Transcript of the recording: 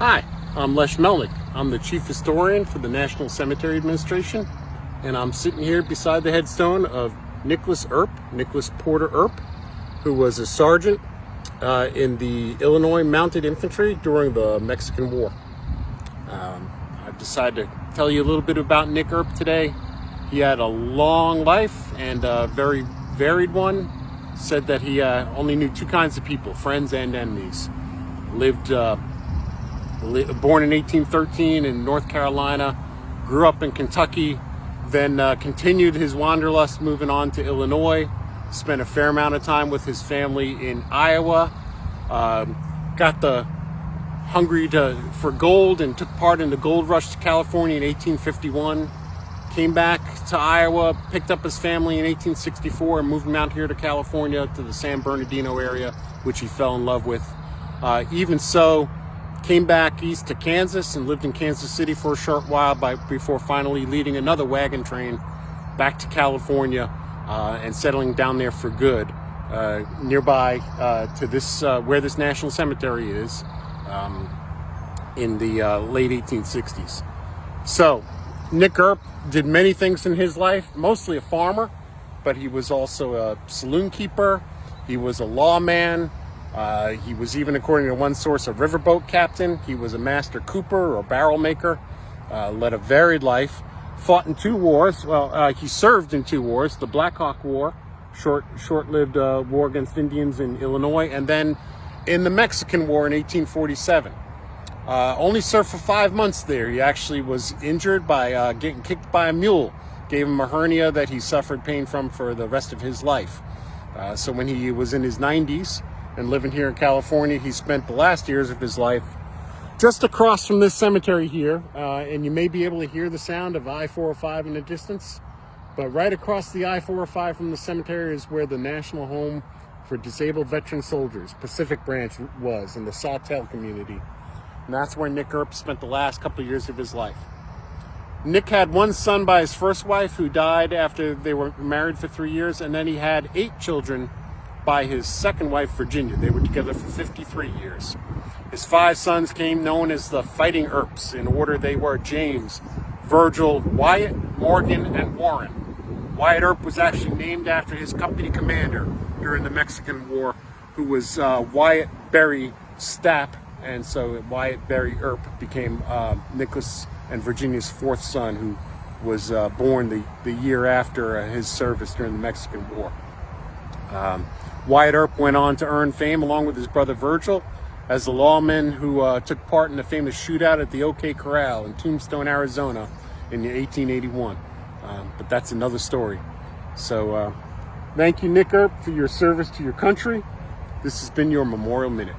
Hi, I'm Nich. I'm the Chief Historian for the National Cemetery Administration, and I'm sitting here beside the headstone of Nicholas Porter Earp, who was a sergeant in the Illinois Mounted Infantry during the Mexican War. I've decided to tell you a little bit about Nich Earp today. He had a long life and a very varied one. Said that he only knew two kinds of people, friends and enemies. Born in 1813 in North Carolina, grew up in Kentucky, then continued his wanderlust moving on to Illinois, spent a fair amount of time with his family in Iowa, got the hungry for gold and took part in the gold rush to California in 1851, came back to Iowa, picked up his family in 1864 and moved them out here to California to the San Bernardino area, which he fell in love with. Even so, came back east to Kansas and lived in Kansas City for a short while before finally leading another wagon train back to California and settling down there for good, nearby to this where this National Cemetery is in the late 1860s. So, Nich Earp did many things in his life, mostly a farmer, but he was also a saloon keeper. He was a lawman. He was even, according to one source, a riverboat captain. He was a master cooper or barrel maker, led a varied life, fought in two wars. Well, he served in two wars, the Black Hawk War, short-lived war against Indians in Illinois, and then in the Mexican War in 1847. Only served for 5 months there. He actually was injured by getting kicked by a mule, gave him a hernia that he suffered pain from for the rest of his life. So when he was in his 90s, and living here in California, he spent the last years of his life just across from this cemetery here, and you may be able to hear the sound of I-405 in the distance, but right across the I-405 from the cemetery is where the National Home for Disabled Veteran Soldiers, Pacific Branch, was in the Sawtell community, and that's where Nich Earp spent the last couple of years of his life. Nich had one son by his first wife who died after they were married for 3 years, and then he had 8 children by his second wife, Virginia. They were together for 53 years. His 5 sons came known as the Fighting Earps. In order, they were James, Virgil, Wyatt, Morgan, and Warren. Wyatt Earp was actually named after his company commander during the Mexican War, who was Wyatt Berry Stapp, and so Wyatt Berry Earp became Nicholas and Virginia's 4th son, who was born the year after his service during the Mexican War. Wyatt Earp went on to earn fame along with his brother Virgil as the lawman who took part in the famous shootout at the OK Corral in Tombstone, Arizona in 1881. But that's another story. So thank you, Nich Earp, for your service to your country. This has been your Memorial Minute.